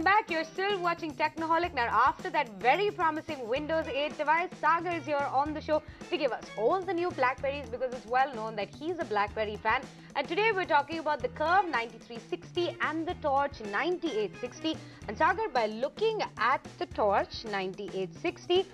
back. You're still watching Technoholic. Now, after that very promising Windows 8 device, Sagar is here on the show to give us all the new Blackberries because it's well known that he's a Blackberry fan. And today we're talking about the Curve 9360 and the Torch 9860. And Sagar, by looking at the Torch 9860,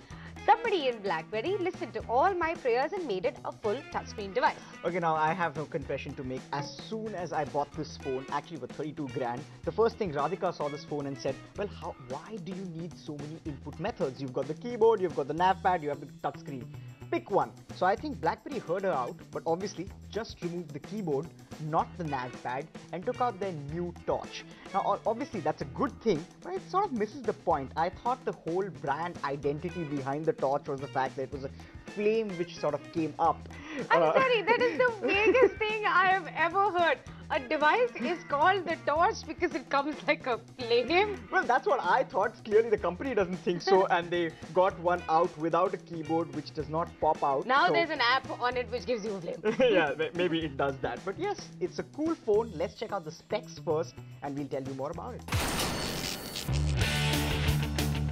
somebody in Blackberry listened to all my prayers and made it a full touchscreen device. Okay, now I have no confession to make. As soon as I bought this phone, actually for 32 grand, the first thing Radhika saw this phone and said, well, why do you need so many input methods? You've got the keyboard, you've got the nav pad, you have the touchscreen. Pick one. So I think Blackberry heard her out, but obviously just removed the keyboard, not the nav pad, and took out their new Torch. Now obviously that's a good thing, but it sort of misses the point. I thought the whole brand identity behind the Torch was the fact that it was a flame which sort of came up. I'm sorry, that is the vaguest thing I have ever heard. A device is called the Torch because it comes like a flame. Well, that's what I thought. Clearly the company doesn't think so, and they got one out without a keyboard which does not pop out. Now so there's an app on it which gives you a flame. Yeah, maybe it does that. But yes, it's a cool phone. Let's check out the specs first and we'll tell you more about it.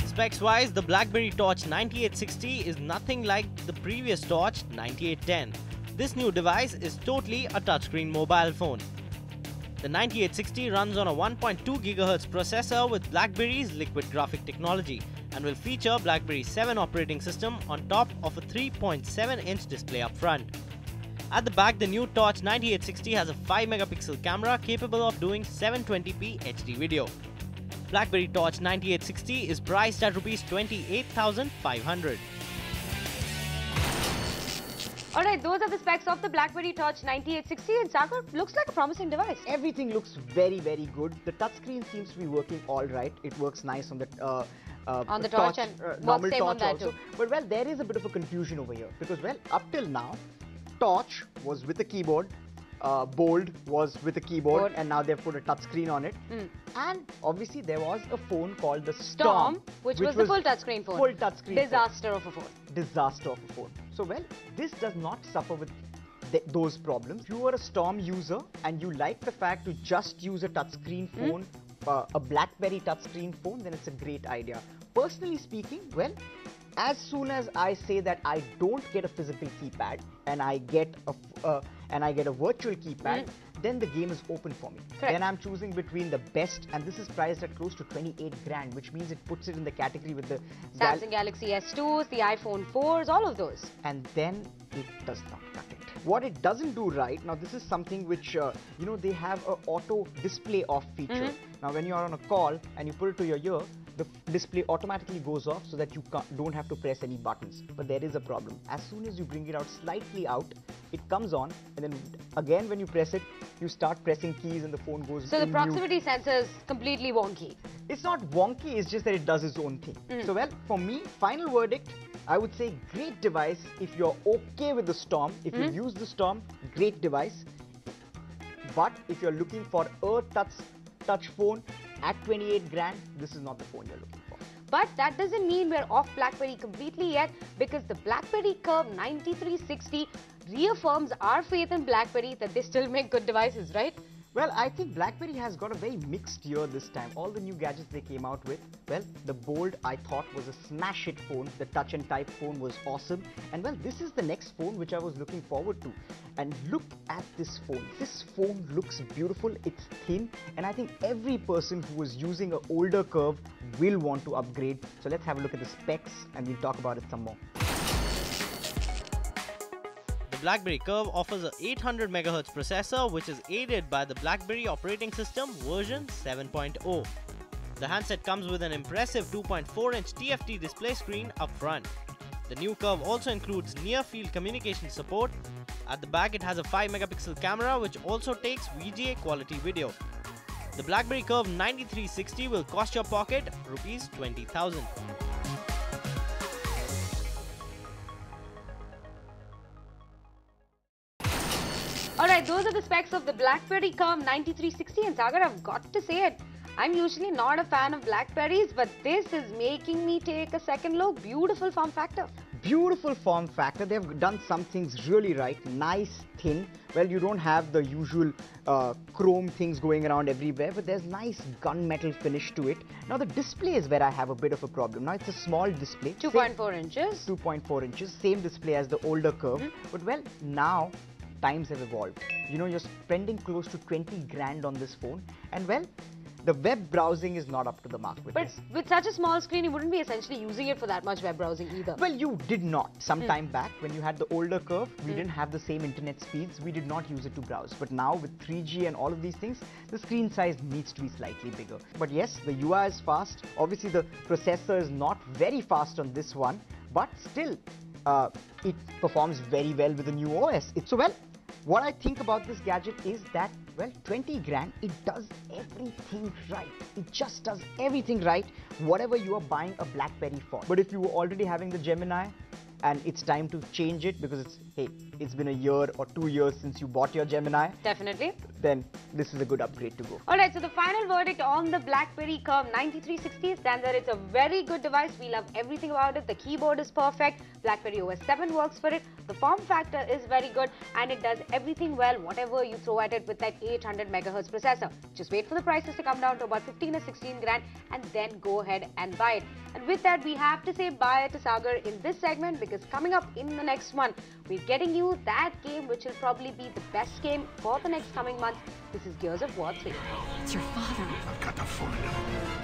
Specs-wise, the BlackBerry Torch 9860 is nothing like the previous Torch 9810. This new device is totally a touchscreen mobile phone. The 9860 runs on a 1.2 GHz processor with BlackBerry's liquid graphic technology and will feature BlackBerry 7 operating system on top of a 3.7-inch display up front. At the back, the new Torch 9860 has a 5-megapixel camera capable of doing 720p HD video. BlackBerry Torch 9860 is priced at Rs 28,500. Alright, those are the specs of the BlackBerry Torch 9860, and Sagar, looks like a promising device. Everything looks very, very good. The touchscreen seems to be working all right. It works nice on the Torch and normal same Torch on that also. too. But well, there is a bit of a confusion over here because well, up till now, Torch was with a keyboard. Bold was with a keyboard, and now they've put a touchscreen on it. And obviously there was a phone called the Storm, which was the full touchscreen phone. Full touchscreen Disaster of a phone. Disaster of a phone. So well, this does not suffer with those problems. If you are a Storm user and you like the fact to just use a touchscreen phone, a BlackBerry touchscreen phone, then it's a great idea. Personally speaking, well, as soon as I say that I don't get a physical keypad and I get a virtual keypad, then the game is open for me. Correct. Then I'm choosing between the best, and this is priced at close to 28 grand, which means it puts it in the category with the Samsung Galaxy S2s, the iPhone 4s, all of those. And then it does not cut it. What it doesn't do right, now this is something which, you know, they have a auto display off feature. Now when you are on a call and you put it to your ear, the display automatically goes off so that you don't have to press any buttons. But there is a problem. As soon as you bring it out slightly out, it comes on, and then again when you press it, you start pressing keys and the phone goes So the in proximity sensor is completely wonky. It's not wonky, it's just that it does its own thing. So well, for me, final verdict, I would say great device if you're okay with the Storm. If you use the Storm, great device. But if you're looking for a touch phone at 28 grand, this is not the phone you're looking for. But that doesn't mean we're off BlackBerry completely yet, because the BlackBerry Curve 9360 reaffirms our faith in BlackBerry that they still make good devices, right? Well, I think BlackBerry has got a very mixed year this time. All the new gadgets they came out with, well, the Bold I thought was a smash hit phone. The Touch and Type phone was awesome. And well, this is the next phone which I was looking forward to. And look at this phone. This phone looks beautiful. It's thin. And I think every person who was using an older Curve will want to upgrade. So let's have a look at the specs and we'll talk about it some more. The BlackBerry Curve offers a 800 MHz processor which is aided by the BlackBerry operating system version 7.0. The handset comes with an impressive 2.4-inch TFT display screen up front. The new Curve also includes near-field communication support. At the back it has a 5-megapixel camera which also takes VGA quality video. The BlackBerry Curve 9360 will cost your pocket Rs 20,000. Alright, those are the specs of the BlackBerry Curve 9360, and Sagar, I've got to say it. I'm usually not a fan of Blackberries, but this is making me take a second look. Beautiful form factor. beautiful form factor. They've done some things really right. Nice, thin. Well, you don't have the usual chrome things going around everywhere, but there's nice gunmetal finish to it. Now the display is where I have a bit of a problem. Now it's a small display. 2.4 inches. 2.4 inches. Same display as the older Curve. But well, now times have evolved. You know, you're spending close to 20 grand on this phone, and well, the web browsing is not up to the mark with But this. with such a small screen, you wouldn't be essentially using it for that much web browsing either. Well, you did not. Some time back, when you had the older Curve, we didn't have the same internet speeds. We did not use it to browse. But now, with 3G and all of these things, the screen size needs to be slightly bigger. But yes, the UI is fast. Obviously, the processor is not very fast on this one, but still, it performs very well with the new OS. So well, what I think about this gadget is that, well, 20 grand, it does everything right. It just does everything right, whatever you are buying a BlackBerry for. But if you were already having the Gemini and it's time to change it because it's been a year or 2 years since you bought your Gemini, Definitely. then this is a good upgrade to go. Alright, so the final verdict on the BlackBerry Curve 9360 stands that it's a very good device. We love everything about it. The keyboard is perfect. BlackBerry OS 7 works for it. The form factor is very good and it does everything well, whatever you throw at it with that 800 MHz processor. Just wait for the prices to come down to about 15 or 16 grand and then go ahead and buy it. And with that, we have to say bye to Sagar in this segment because coming up in the next one, we're getting you that game which will probably be the best game for the next coming months. This is Gears of War 3. It's your father. I've got to find him.